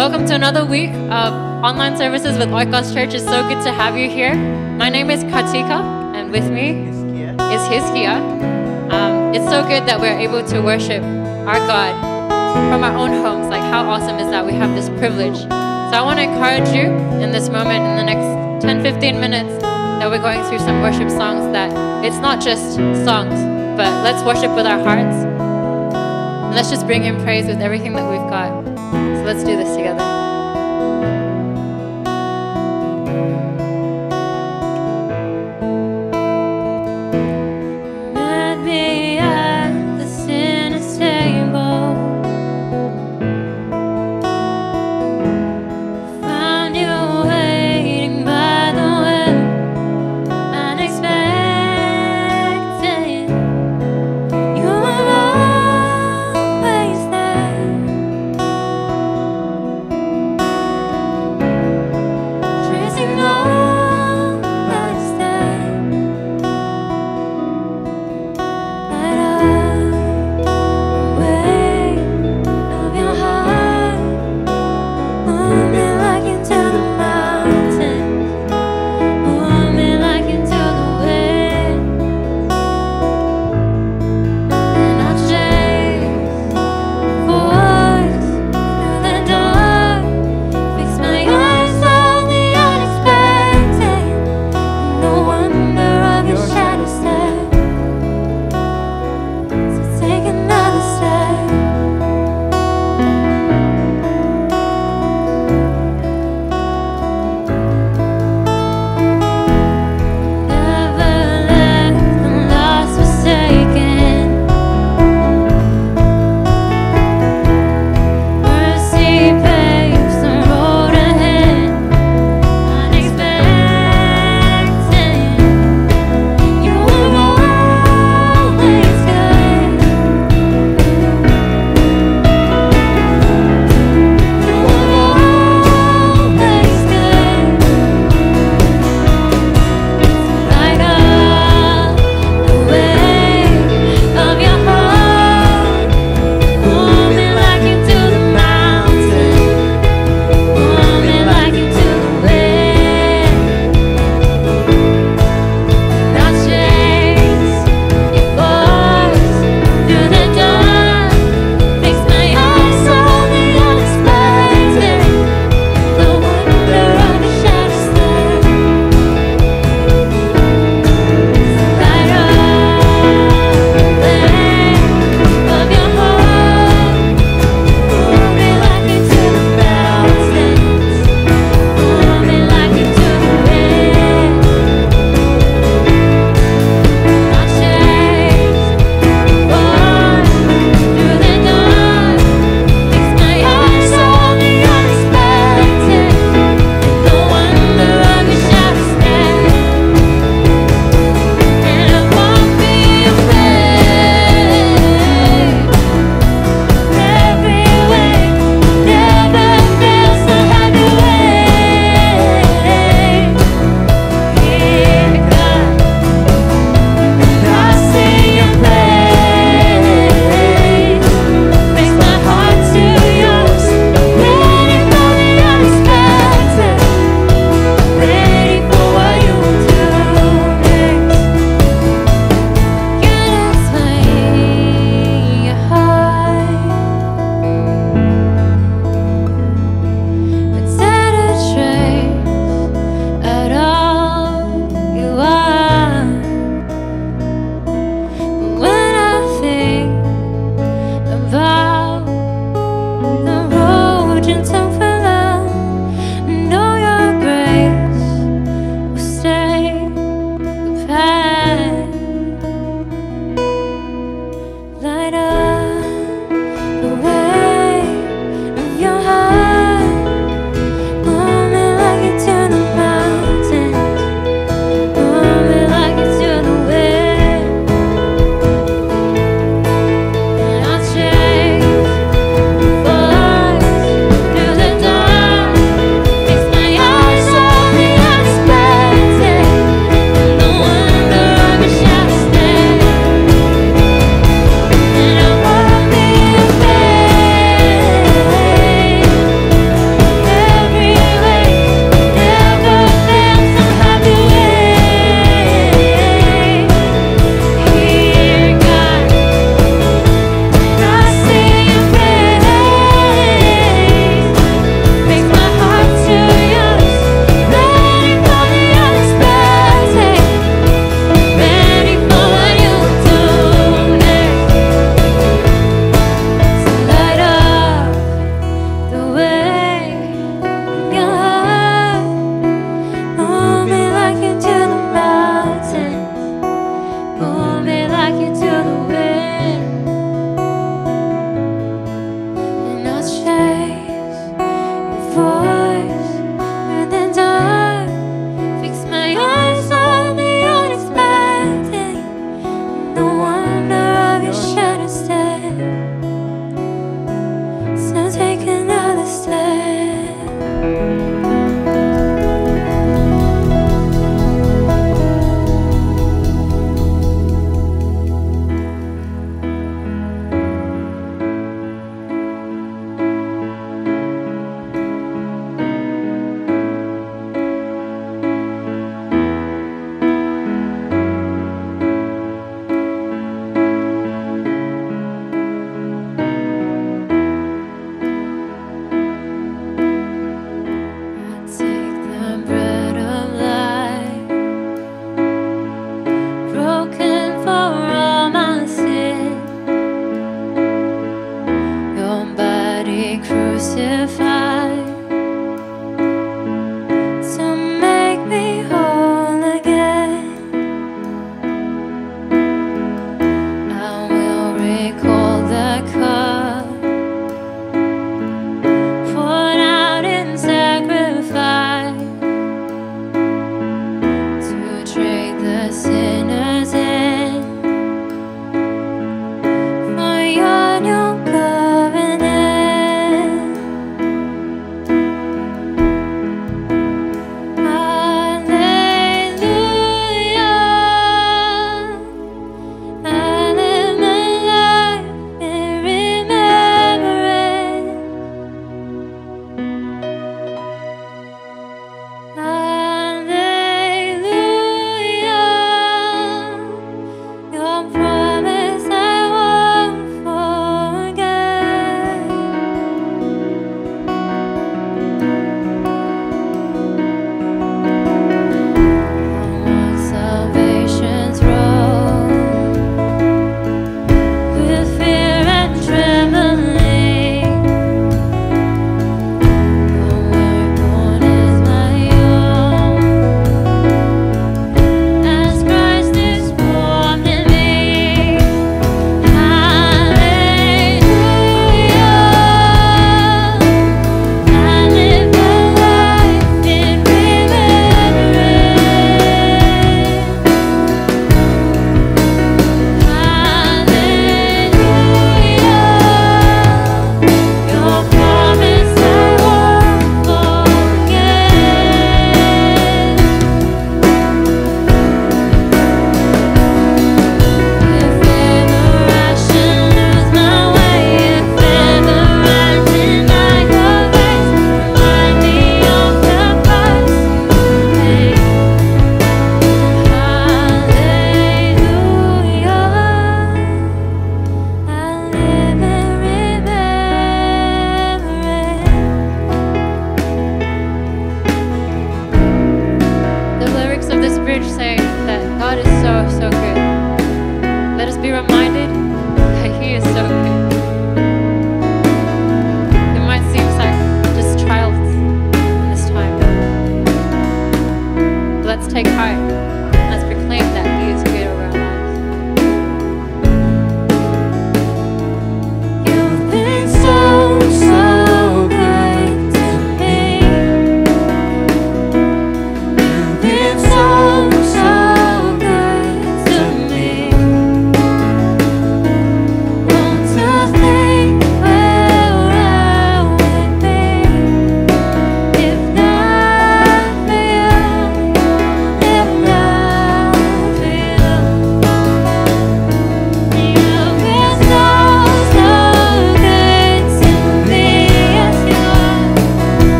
Welcome to another week of online services with Oikos Church. It's so good to have you here. My name is Katika, and with me is Hiskia. It's so good that we're able to worship our God from our own homes. Like, how awesome is that we have this privilege? So I want to encourage you in this moment, in the next 10-15 minutes, that we're going through some worship songs, that it's not just songs, but let's worship with our hearts. And let's just bring Him praise with everything that we've got. So let's do this together.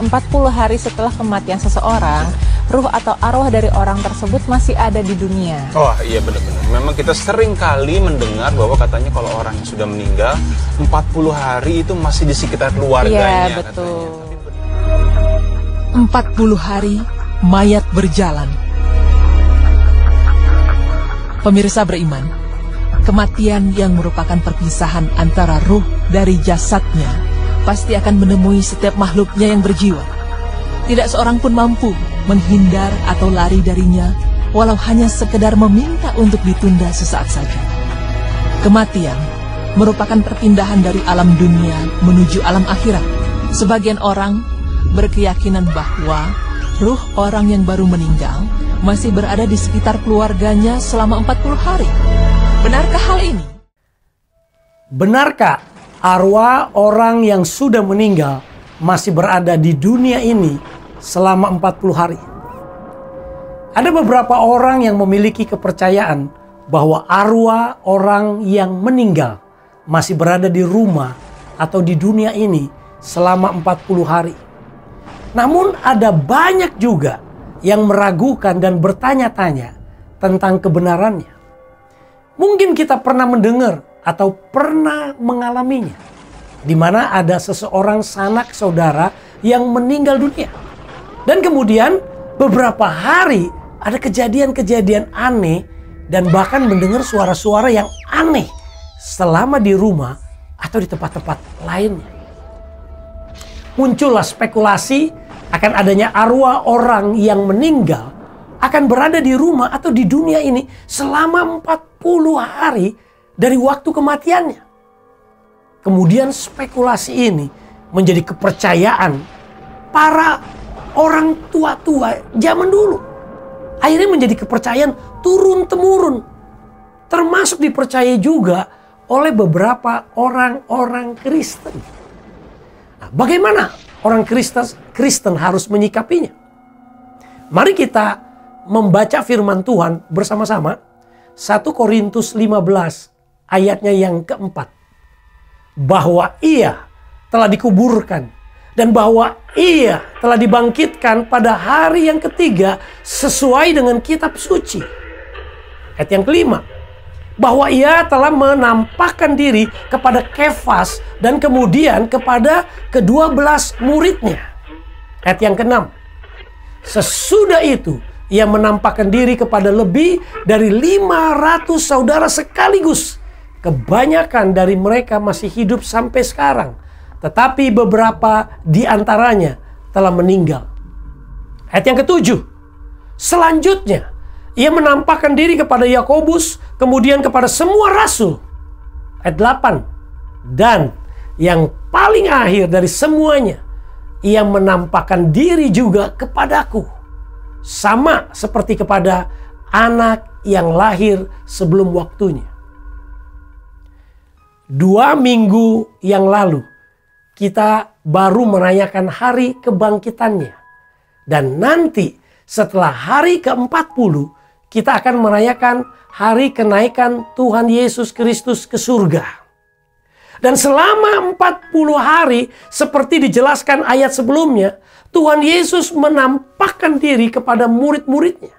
40 hari setelah kematian seseorang, ruh atau arwah dari orang tersebut masih ada di dunia. Oh iya benar-benar. Memang kita sering kali mendengar bahwa katanya kalau orang yang sudah meninggal 40 hari itu masih di sekitar keluarganya. Iya, betul. Katanya. 40 hari mayat berjalan. Pemirsa beriman, kematian yang merupakan perpisahan antara ruh dari jasadnya pasti akan menemui setiap makhluknya yang berjiwa. Tidak seorang pun mampu menghindar atau lari darinya, walau hanya sekedar meminta untuk ditunda sesaat saja. Kematian merupakan perpindahan dari alam dunia menuju alam akhirat. Sebagian orang berkeyakinan bahwa ruh orang yang baru meninggal masih berada di sekitar keluarganya selama 40 hari. Benarkah hal ini? Benarkah arwah orang yang sudah meninggal masih berada di dunia ini selama 40 hari? Ada beberapa orang yang memiliki kepercayaan bahwa arwah orang yang meninggal masih berada di rumah atau di dunia ini selama 40 hari. Namun ada banyak juga yang meragukan dan bertanya-tanya tentang kebenarannya. Mungkin kita pernah mendengar atau pernah mengalaminya, di mana ada seseorang sanak saudara yang meninggal dunia. Dan kemudian beberapa hari ada kejadian-kejadian aneh dan bahkan mendengar suara-suara yang aneh selama di rumah atau di tempat-tempat lainnya. Muncullah spekulasi akan adanya arwah orang yang meninggal akan berada di rumah atau di dunia ini selama 40 hari dari waktu kematiannya. Kemudian spekulasi ini menjadi kepercayaan para orang tua-tua zaman dulu. Akhirnya menjadi kepercayaan turun-temurun. Termasuk dipercayai juga oleh beberapa orang-orang Kristen. Nah, bagaimana orang Kristen harus menyikapinya? Mari kita membaca firman Tuhan bersama-sama. 1 Korintus 15 ayatnya yang keempat. Bahwa ia telah dikuburkan dan bahwa ia telah dibangkitkan pada hari yang ketiga sesuai dengan kitab suci. Ayat yang kelima. Bahwa ia telah menampakkan diri kepada Kefas dan kemudian kepada ke-12 muridnya. Ayat yang keenam. Sesudah itu ia menampakkan diri kepada lebih dari 500 saudara sekaligus. Kebanyakan dari mereka masih hidup sampai sekarang. Tetapi beberapa di antaranya telah meninggal. Ayat yang ketujuh. Selanjutnya ia menampakkan diri kepada Yakobus, kemudian kepada semua rasul. Ayat 8. Dan yang paling akhir dari semuanya, ia menampakkan diri juga kepadaku. Sama seperti kepada anak yang lahir sebelum waktunya. 2 minggu yang lalu, kita baru merayakan hari kebangkitannya. Dan nanti setelah hari ke-40, kita akan merayakan hari kenaikan Tuhan Yesus Kristus ke surga. Dan selama 40 hari, seperti dijelaskan ayat sebelumnya, Tuhan Yesus menampakkan diri kepada murid-muridnya.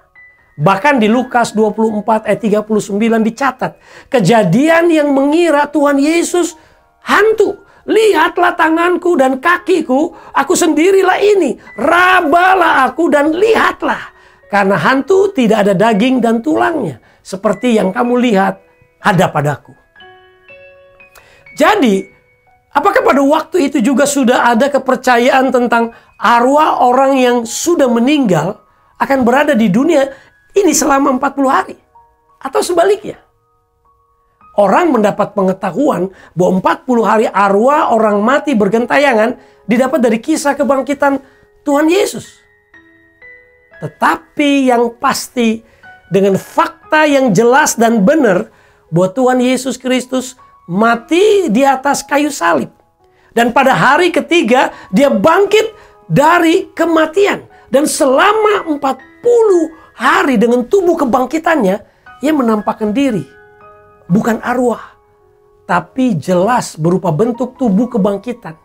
Bahkan di Lukas 24 ayat 39 dicatat, kejadian yang mengira Tuhan Yesus hantu. Lihatlah tanganku dan kakiku, aku sendirilah ini. Rabalah aku dan lihatlah. Karena hantu tidak ada daging dan tulangnya. Seperti yang kamu lihat ada padaku. Jadi, apakah pada waktu itu juga sudah ada kepercayaan tentang arwah orang yang sudah meninggal akan berada di dunia ini selama 40 hari? Atau sebaliknya? Orang mendapat pengetahuan bahwa 40 hari arwah orang mati bergentayangan didapat dari kisah kebangkitan Tuhan Yesus. Tetapi yang pasti dengan fakta yang jelas dan benar bahwa Tuhan Yesus Kristus mati di atas kayu salib. Dan pada hari ketiga dia bangkit dari kematian. Dan selama 40 hari dengan tubuh kebangkitannya, ia menampakkan diri. Bukan arwah, tapi jelas berupa bentuk tubuh kebangkitan.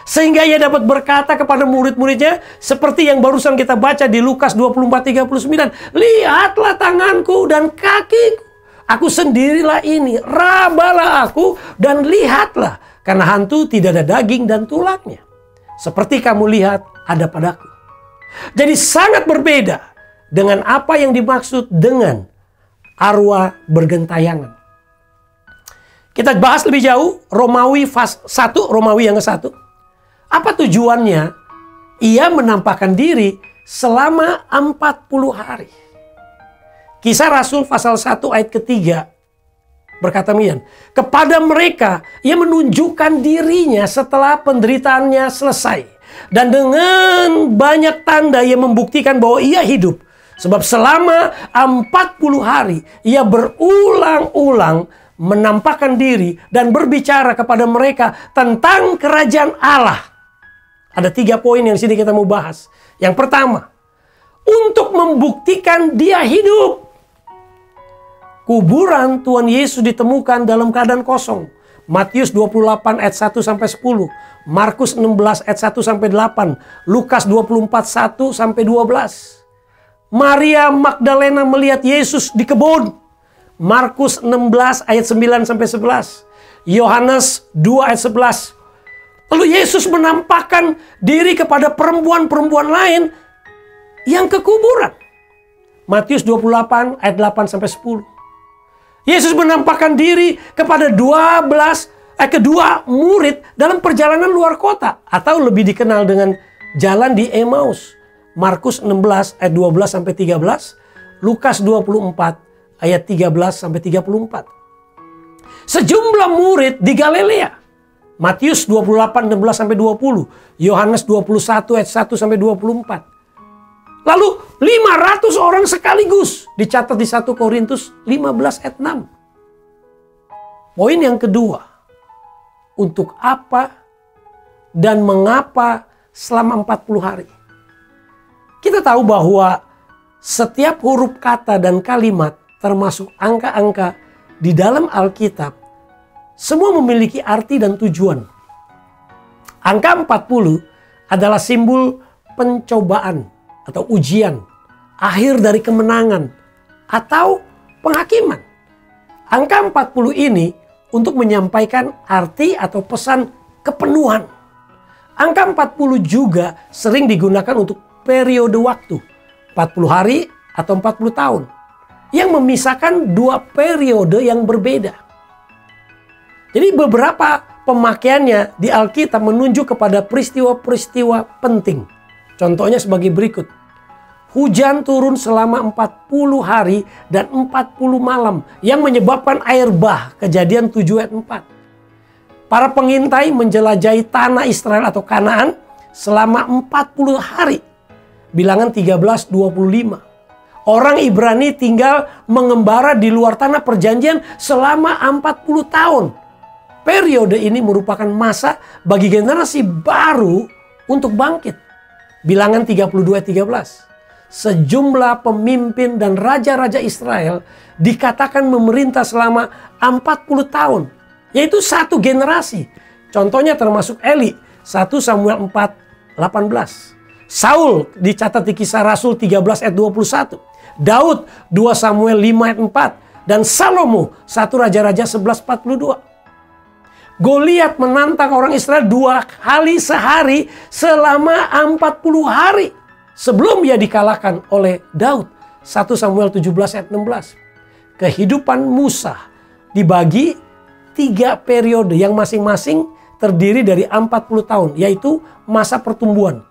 Sehingga ia dapat berkata kepada murid-muridnya, seperti yang barusan kita baca di Lukas 24:39. Lihatlah tanganku dan kakiku. Aku sendirilah ini. Rabalah aku dan lihatlah. Karena hantu tidak ada daging dan tulangnya. Seperti kamu lihat ada padaku. Jadi sangat berbeda dengan apa yang dimaksud dengan arwah bergentayangan. Kita bahas lebih jauh Romawi 1, Romawi yang ke-1. Apa tujuannya? Ia menampakkan diri selama 40 hari. Kisah Rasul pasal 1 ayat ketiga berkata demikian. Kepada mereka ia menunjukkan dirinya setelah penderitaannya selesai. Dan dengan banyak tanda ia membuktikan bahwa ia hidup. Sebab selama 40 hari ia berulang-ulang menampakkan diri dan berbicara kepada mereka tentang kerajaan Allah. Ada 3 poin yang sini kita mau bahas. Yang pertama, untuk membuktikan dia hidup. Kuburan Tuhan Yesus ditemukan dalam keadaan kosong. Matius 28 ayat 1 sampai 10, Markus 16 ayat 1 sampai 8, Lukas 24 1 sampai 12. Maria Magdalena melihat Yesus di kebun. Markus 16 ayat 9 sampai 11. Yohanes 2 ayat 11. Lalu Yesus menampakkan diri kepada perempuan-perempuan lain yang ke kuburan. Matius 28 ayat 8 sampai 10. Yesus menampakkan diri kepada kedua murid dalam perjalanan luar kota atau lebih dikenal dengan jalan di Emmaus. Markus 16 ayat 12 sampai 13, Lukas 24 ayat 13 sampai 34. Sejumlah murid di Galilea. Matius 28 16 sampai 20, Yohanes 21 ayat 1 sampai 24. Lalu 500 orang sekaligus dicatat di 1 Korintus 15 ayat 6. Poin yang kedua, untuk apa dan mengapa selama 40 hari? Kita tahu bahwa setiap huruf kata dan kalimat termasuk angka-angka di dalam Alkitab semua memiliki arti dan tujuan. Angka 40 adalah simbol pencobaan atau ujian, akhir dari kemenangan atau penghakiman. Angka 40 ini untuk menyampaikan arti atau pesan kepenuhan. Angka 40 juga sering digunakan untuk periode waktu, 40 hari atau 40 tahun, yang memisahkan 2 periode yang berbeda. Jadi beberapa pemakaiannya di Alkitab menunjuk kepada peristiwa-peristiwa penting. Contohnya sebagai berikut. Hujan turun selama 40 hari dan 40 malam yang menyebabkan air bah. Kejadian 7 ayat 4. Para pengintai menjelajahi tanah Israel atau Kanaan selama 40 hari. Bilangan 13:25. Orang Ibrani tinggal mengembara di luar tanah perjanjian selama 40 tahun. Periode ini merupakan masa bagi generasi baru untuk bangkit. Bilangan 32:13. Sejumlah pemimpin dan raja-raja Israel dikatakan memerintah selama 40 tahun. Yaitu satu generasi. Contohnya termasuk Eli. 1 Samuel 4:18. Saul dicatat di Kisah Rasul 13 ayat 21. Daud 2 Samuel 5 ayat 4. Dan Salomo 1 Raja-Raja 11:42. Goliat menantang orang Israel 2 kali sehari selama 40 hari. Sebelum ia dikalahkan oleh Daud. 1 Samuel 17 ayat 16. Kehidupan Musa dibagi 3 periode yang masing-masing terdiri dari 40 tahun. Yaitu masa pertumbuhan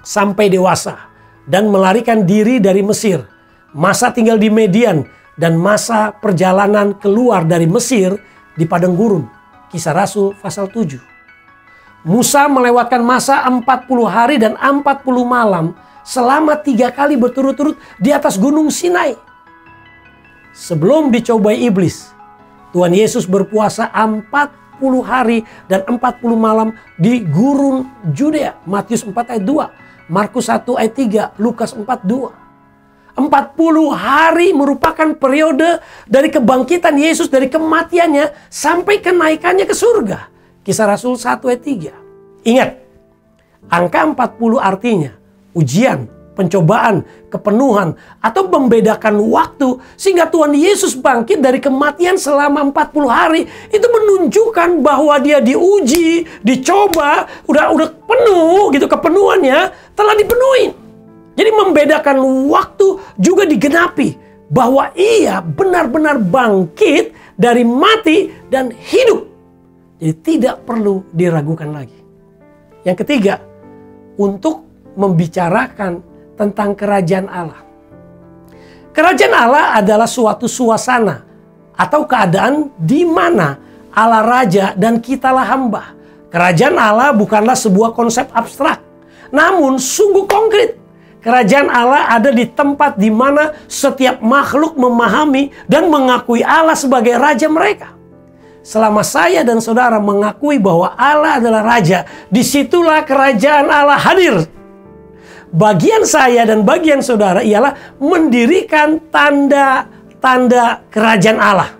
sampai dewasa. Dan melarikan diri dari Mesir. Masa tinggal di Median. Dan masa perjalanan keluar dari Mesir di padang gurun. Kisah Rasul pasal 7. Musa melewatkan masa 40 hari dan 40 malam selama 3 kali berturut-turut di atas gunung Sinai. Sebelum dicobai iblis, Tuhan Yesus berpuasa 40 hari dan 40 malam di gurun Judea. Matius 4 ayat 2, Markus 1 ayat 3, Lukas 4:2. 40 hari merupakan periode dari kebangkitan Yesus dari kematiannya sampai kenaikannya ke surga. Kisah Rasul 1 ayat 3. Ingat, Angka 40 artinya ujian, pencobaan, kepenuhan, atau membedakan waktu sehingga Tuhan Yesus bangkit dari kematian selama 40 hari. Itu menunjukkan bahwa dia diuji, dicoba, udah penuh gitu, kepenuhannya telah dipenuhi. Jadi membedakan waktu juga digenapi bahwa ia benar-benar bangkit dari mati dan hidup. Jadi tidak perlu diragukan lagi. Yang ketiga, untuk membicarakan tentang kerajaan Allah. Kerajaan Allah adalah suatu suasana atau keadaan di mana Allah raja dan kitalah hamba. Kerajaan Allah bukanlah sebuah konsep abstrak, namun sungguh konkret. Kerajaan Allah ada di tempat di mana setiap makhluk memahami dan mengakui Allah sebagai raja mereka. Selama saya dan saudara mengakui bahwa Allah adalah raja, disitulah kerajaan Allah hadir. Bagian saya dan bagian saudara ialah mendirikan tanda-tanda kerajaan Allah.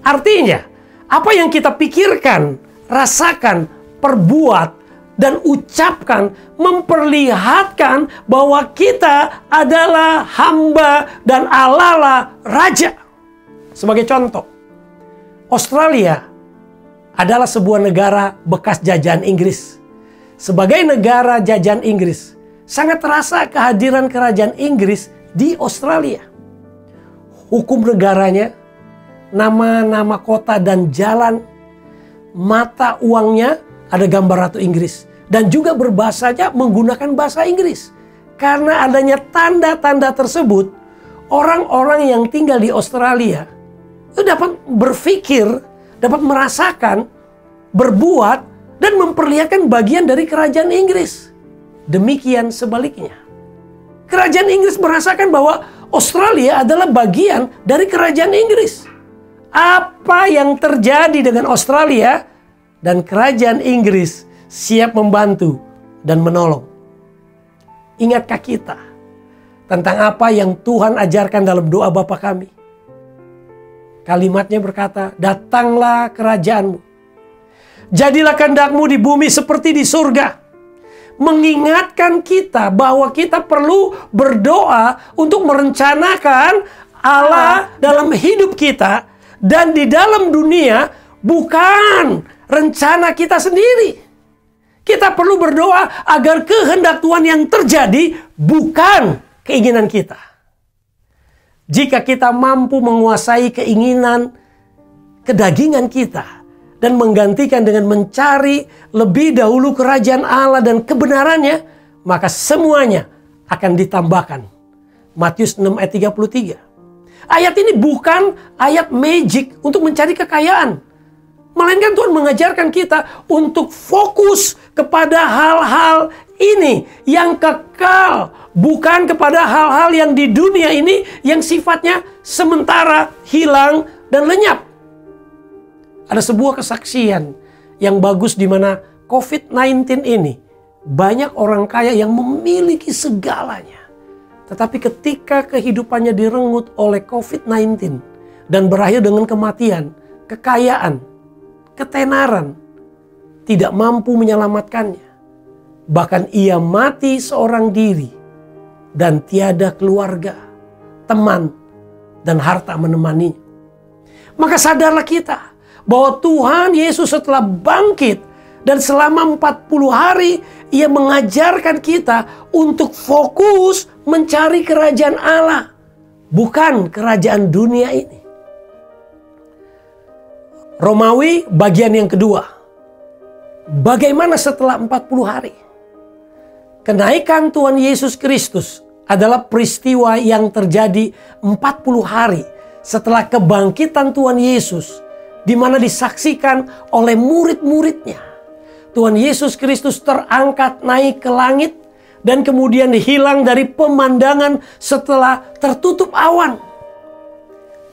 Artinya, apa yang kita pikirkan, rasakan, perbuat, dan ucapkan memperlihatkan bahwa kita adalah hamba dan Allah lah raja. Sebagai contoh, Australia adalah sebuah negara bekas jajahan Inggris. Sebagai negara jajahan Inggris, sangat terasa kehadiran kerajaan Inggris di Australia. Hukum negaranya, nama-nama kota dan jalan, mata uangnya ada gambar Ratu Inggris. Dan juga berbahasanya menggunakan bahasa Inggris. Karena adanya tanda-tanda tersebut, orang-orang yang tinggal di Australia itu dapat berpikir, dapat merasakan, berbuat, dan memperlihatkan bagian dari kerajaan Inggris. Demikian sebaliknya. Kerajaan Inggris merasakan bahwa Australia adalah bagian dari kerajaan Inggris. Apa yang terjadi dengan Australia dan kerajaan Inggris siap membantu dan menolong. Ingatkah kita tentang apa yang Tuhan ajarkan dalam doa Bapa kami? Kalimatnya berkata, datanglah kerajaanmu. Jadilah kehendak-Mu di bumi seperti di surga. Mengingatkan kita bahwa kita perlu berdoa untuk merencanakan Allah dalam hidup kita dan di dalam dunia, bukan rencana kita sendiri. Kita perlu berdoa agar kehendak Tuhan yang terjadi bukan keinginan kita. Jika kita mampu menguasai keinginan kedagingan kita dan menggantikan dengan mencari lebih dahulu kerajaan Allah dan kebenarannya, maka semuanya akan ditambahkan. Matius 6 ayat 33. Ayat ini bukan ayat magic untuk mencari kekayaan. Melainkan Tuhan mengajarkan kita untuk fokus kepada hal-hal ini yang kekal. Bukan kepada hal-hal yang di dunia ini yang sifatnya sementara, hilang, dan lenyap. Ada sebuah kesaksian yang bagus di mana COVID-19 ini banyak orang kaya yang memiliki segalanya. Tetapi ketika kehidupannya direnggut oleh COVID-19 dan berakhir dengan kematian, kekayaan, ketenaran tidak mampu menyelamatkannya. Bahkan ia mati seorang diri dan tiada keluarga, teman, dan harta menemaninya. Maka sadarlah kita bahwa Tuhan Yesus setelah bangkit dan selama 40 hari ia mengajarkan kita untuk fokus mencari kerajaan Allah, bukan kerajaan dunia ini. Romawi bagian yang kedua. Bagaimana setelah 40 hari? Kenaikan Tuhan Yesus Kristus adalah peristiwa yang terjadi 40 hari setelah kebangkitan Tuhan Yesus, di mana disaksikan oleh murid-muridnya. Tuhan Yesus Kristus terangkat naik ke langit dan kemudian hilang dari pemandangan setelah tertutup awan.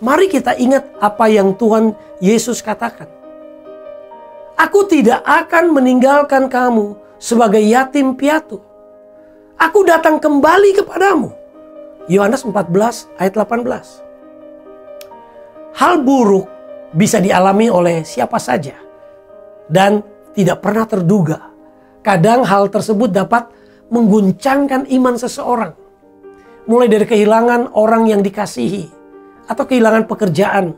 Mari kita ingat apa yang Tuhan Yesus katakan. Aku tidak akan meninggalkan kamu sebagai yatim piatu. Aku datang kembali kepadamu. Yohanes 14 ayat 18. Hal buruk bisa dialami oleh siapa saja dan tidak pernah terduga Kadang hal tersebut dapat mengguncangkan iman seseorang. Mulai dari kehilangan orang yang dikasihi atau kehilangan pekerjaan.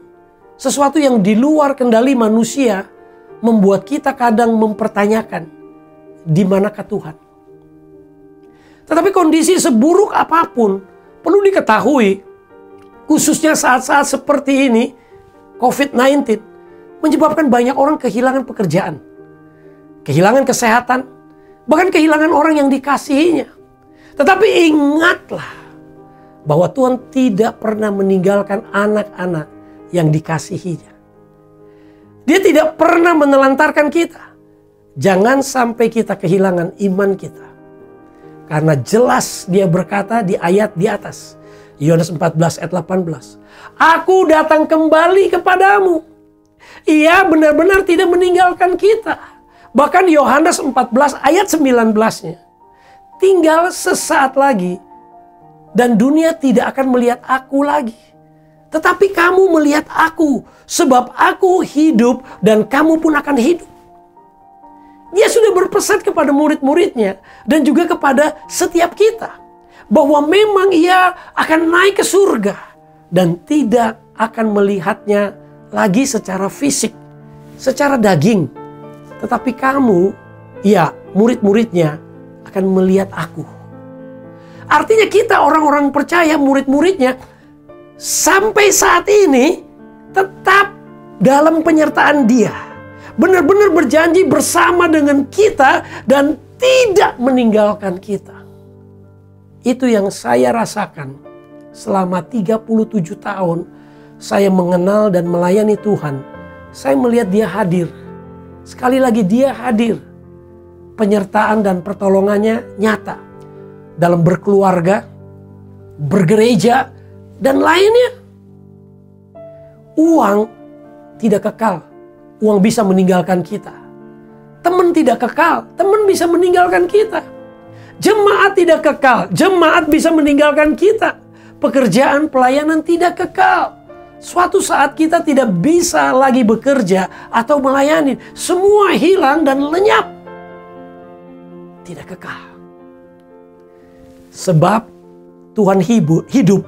Sesuatu yang di luar kendali manusia membuat kita kadang mempertanyakan, di manakah Tuhan? Tetapi kondisi seburuk apapun perlu diketahui, khususnya saat-saat seperti ini, COVID-19 menyebabkan banyak orang kehilangan pekerjaan, kehilangan kesehatan, bahkan kehilangan orang yang dikasihinya. Tetapi ingatlah bahwa Tuhan tidak pernah meninggalkan anak-anak yang dikasihinya. Dia tidak pernah menelantarkan kita. Jangan sampai kita kehilangan iman kita. Karena jelas dia berkata di ayat di atas, Yohanes 14 ayat 18. Aku datang kembali kepadamu. Ia benar-benar tidak meninggalkan kita. Bahkan Yohanes 14 ayat 19-nya. Tinggal sesaat lagi dan dunia tidak akan melihat aku lagi. Tetapi kamu melihat aku, sebab aku hidup dan kamu pun akan hidup. Dia sudah berpesan kepada murid-muridnya dan juga kepada setiap kita, bahwa memang ia akan naik ke surga dan tidak akan melihatnya lagi secara fisik, secara daging. Tetapi kamu, ya murid-muridnya, akan melihat aku. Artinya kita orang-orang percaya, murid-muridnya, sampai saat ini tetap dalam penyertaan Dia. Benar-benar berjanji bersama dengan kita dan tidak meninggalkan kita. Itu yang saya rasakan selama 37 tahun saya mengenal dan melayani Tuhan. Saya melihat Dia hadir. Sekali lagi Dia hadir. Penyertaan dan pertolongannya nyata. Dalam berkeluarga, bergereja, dan lainnya. Uang tidak kekal. Uang bisa meninggalkan kita. Teman tidak kekal. Teman bisa meninggalkan kita. Jemaat tidak kekal. Jemaat bisa meninggalkan kita. Pekerjaan, pelayanan tidak kekal. Suatu saat kita tidak bisa lagi bekerja atau melayani. Semua hilang dan lenyap. Tidak kekal. Sebab Tuhan hidup,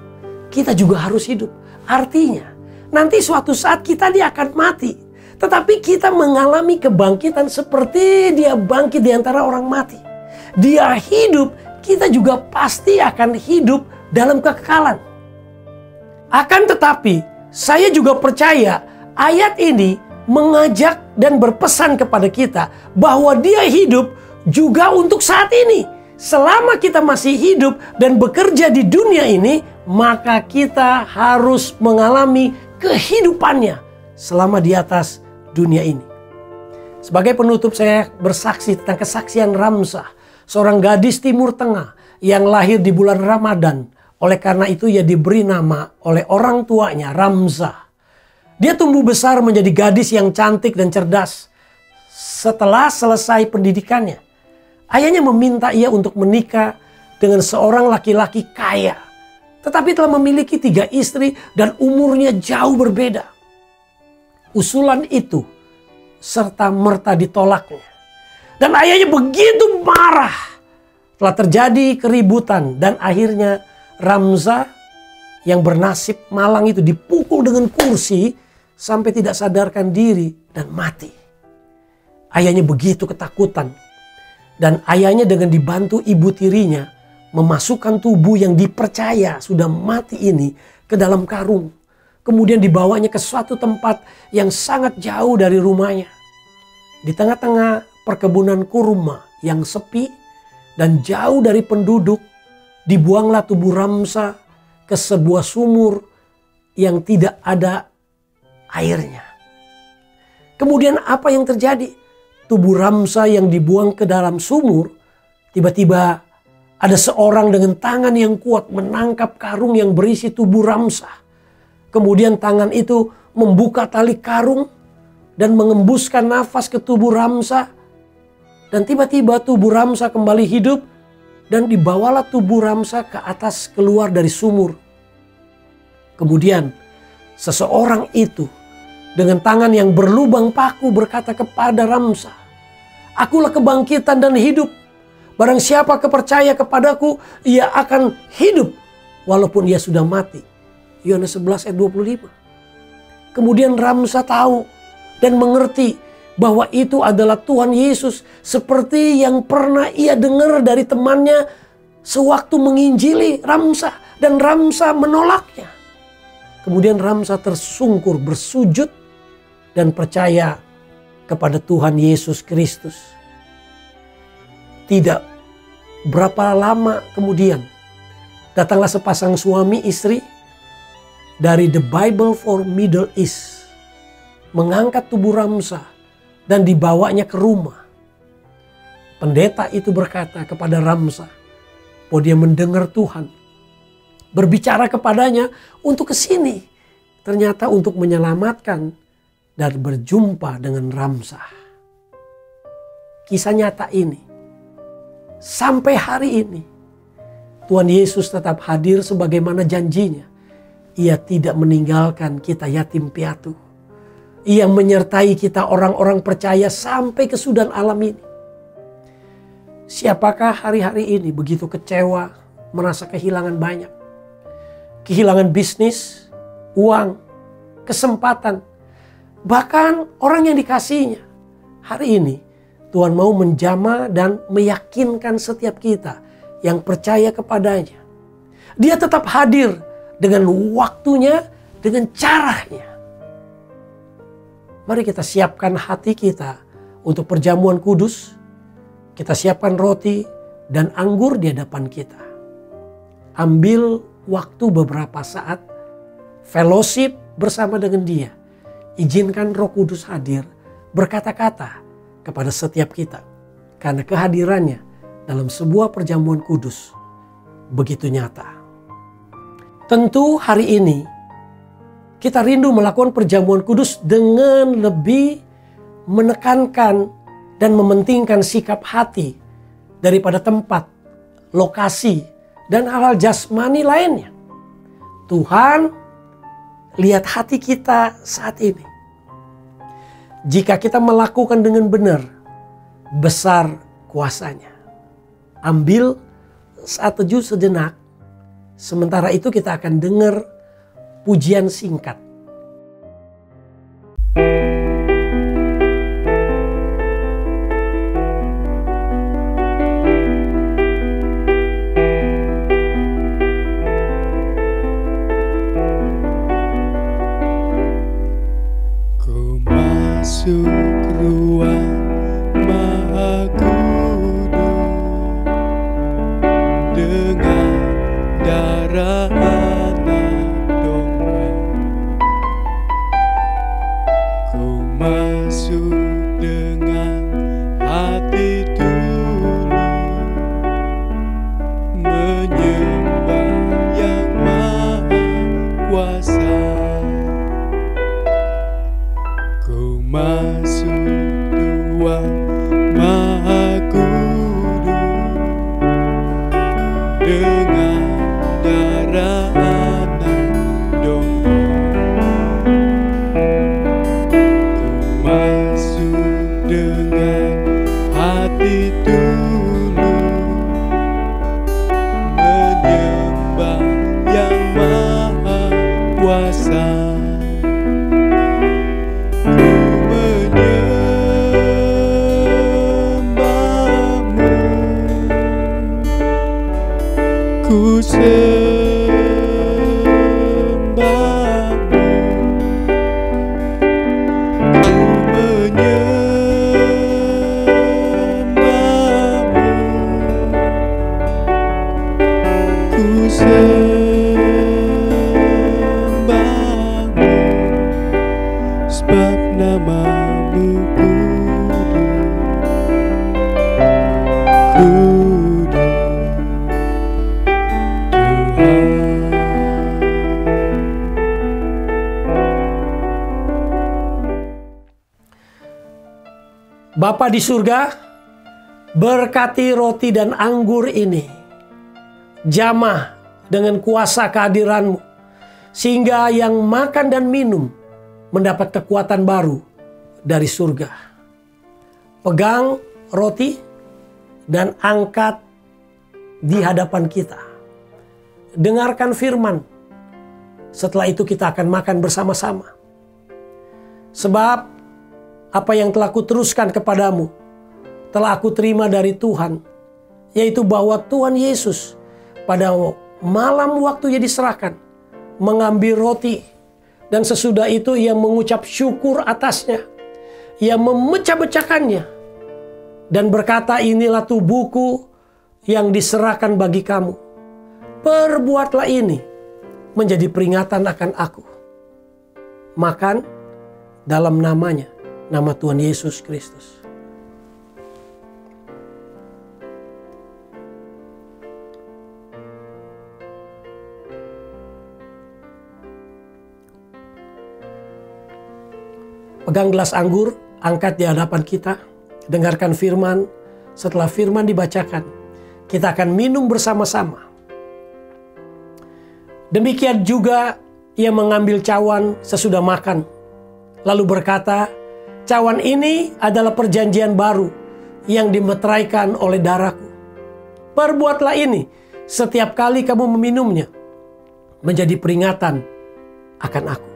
kita juga harus hidup. Artinya, nanti suatu saat kita dia akan mati. Tetapi kita mengalami kebangkitan seperti Dia bangkit di antara orang mati. Dia hidup, kita juga pasti akan hidup dalam kekekalan. Akan tetapi, saya juga percaya ayat ini mengajak dan berpesan kepada kita bahwa Dia hidup juga untuk saat ini. Selama kita masih hidup dan bekerja di dunia ini, maka kita harus mengalami kehidupannya selama di atas dunia ini. Sebagai penutup, saya bersaksi tentang kesaksian Ramzah, seorang gadis Timur Tengah yang lahir di bulan Ramadan. Oleh karena itu ia diberi nama oleh orang tuanya Ramzah. Dia tumbuh besar menjadi gadis yang cantik dan cerdas. Setelah selesai pendidikannya, ayahnya meminta ia untuk menikah dengan seorang laki-laki kaya, tetapi telah memiliki 3 istri dan umurnya jauh berbeda. Usulan itu serta merta ditolaknya. Dan ayahnya begitu marah. Telah terjadi keributan dan akhirnya Ramzah yang bernasib malang itu dipukul dengan kursi sampai tidak sadarkan diri dan mati. Ayahnya begitu ketakutan. Dan ayahnya dengan dibantu ibu tirinya memasukkan tubuh yang dipercaya sudah mati ini ke dalam karung. Kemudian dibawanya ke suatu tempat yang sangat jauh dari rumahnya. Di tengah-tengah perkebunan kurma yang sepi dan jauh dari penduduk, dibuanglah tubuh Ramzah ke sebuah sumur yang tidak ada airnya. Kemudian apa yang terjadi? Tubuh Ramzah yang dibuang ke dalam sumur, tiba-tiba ada seorang dengan tangan yang kuat menangkap karung yang berisi tubuh Ramzah. Kemudian tangan itu membuka tali karung dan mengembuskan nafas ke tubuh Ramzah. Dan tiba-tiba tubuh Ramzah kembali hidup dan dibawalah tubuh Ramzah ke atas keluar dari sumur. Kemudian seseorang itu dengan tangan yang berlubang paku berkata kepada Ramzah, Akulah kebangkitan dan hidup. Barang siapa percaya kepadaku, ia akan hidup walaupun ia sudah mati. Yohanes 11 ayat 25. Kemudian Ramsa tahu dan mengerti bahwa itu adalah Tuhan Yesus seperti yang pernah ia dengar dari temannya sewaktu menginjili Ramsa, dan Ramsa menolaknya. Kemudian Ramsa tersungkur bersujud dan percaya kepada Tuhan Yesus Kristus. Tidak berapa lama kemudian datanglah sepasang suami istri dari The Bible for Middle East, mengangkat tubuh Ramsa dan dibawanya ke rumah. Pendeta itu berkata kepada Ramsa bahwa dia mendengar Tuhan berbicara kepadanya untuk ke sini, ternyata untuk menyelamatkan dan berjumpa dengan Ramsa. Kisah nyata ini sampai hari ini Tuhan Yesus tetap hadir sebagaimana janjinya. Ia tidak meninggalkan kita yatim piatu. Ia menyertai kita orang-orang percaya sampai kesudahan alam ini. Siapakah hari-hari ini begitu kecewa, merasa kehilangan banyak? Kehilangan bisnis, uang, kesempatan, bahkan orang yang dikasihinya. Hari ini Tuhan mau menjamah dan meyakinkan setiap kita yang percaya kepadanya. Dia tetap hadir dengan waktunya, dengan caranya. Mari kita siapkan hati kita untuk perjamuan kudus. Kita siapkan roti dan anggur di hadapan kita. Ambil waktu beberapa saat, fellowship bersama dengan dia. Izinkan Roh Kudus hadir, berkata-kata kepada setiap kita. Karena kehadirannya dalam sebuah perjamuan kudus begitu nyata. Tentu hari ini kita rindu melakukan perjamuan kudus dengan lebih menekankan dan mementingkan sikap hati daripada tempat, lokasi, dan hal-hal jasmani lainnya. Tuhan lihat hati kita saat ini. Jika kita melakukan dengan benar, besar kuasanya. Ambil saat teduh sejenak. Sementara itu kita akan dengar pujian singkat. Ku masuk ruang Maha Kudus dengan darah anak domba. Ku masuk dengan hati tulus, menyembah yang Maha Kuasa. Ku masuk ruang Maha Kudus dengan darah anak domba. Ku masuk dengan hati tulus, menyembah yang Maha Kuasa. Ku menyembahmu, ku sembahmu, ku menyembahmu, ku sembahmu, sebab namamu kudus, Tuhan. Bapa di surga, berkati roti dan anggur ini. Jamah dengan kuasa kehadiran-Mu, sehingga yang makan dan minum mendapat kekuatan baru dari surga. Pegang roti dan angkat di hadapan kita. Dengarkan firman. Setelah itu kita akan makan bersama-sama. Sebab apa yang telah kuteruskan kepadamu telah aku terima dari Tuhan, yaitu bahwa Tuhan Yesus pada malam waktu ia diserahkan mengambil roti, dan sesudah itu ia mengucap syukur atasnya. Ia memecah-becahkannya dan berkata, inilah tubuhku yang diserahkan bagi kamu. Perbuatlah ini menjadi peringatan akan aku. Makan dalam namanya, nama Tuhan Yesus Kristus. Pegang gelas anggur, angkat di hadapan kita, dengarkan firman. Setelah firman dibacakan, kita akan minum bersama-sama. Demikian juga ia mengambil cawan sesudah makan, lalu berkata, cawan ini adalah perjanjian baru yang dimeteraikan oleh darahku. Perbuatlah ini setiap kali kamu meminumnya, menjadi peringatan akan aku.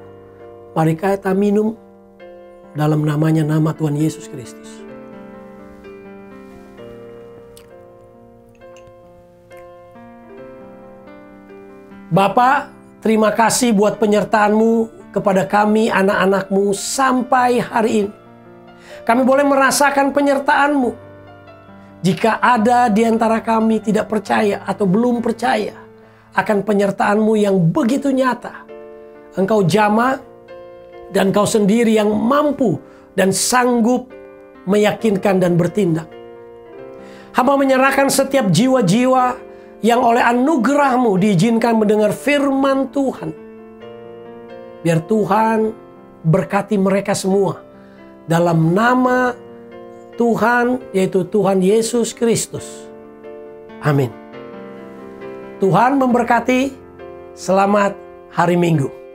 Mari kita minum dalam namanya, nama Tuhan Yesus Kristus. Bapa, terima kasih buat penyertaan-Mu kepada kami anak-anak-Mu sampai hari ini. Kami boleh merasakan penyertaan-Mu. Jika ada di antara kami tidak percaya atau belum percaya akan penyertaan-Mu yang begitu nyata, Engkau jamah dan Kau sendiri yang mampu dan sanggup meyakinkan dan bertindak. Hamba menyerahkan setiap jiwa-jiwa yang oleh anugerah-Mu diizinkan mendengar firman Tuhan. Biar Tuhan berkati mereka semua dalam nama Tuhan, yaitu Tuhan Yesus Kristus. Amin. Tuhan memberkati. Selamat hari Minggu.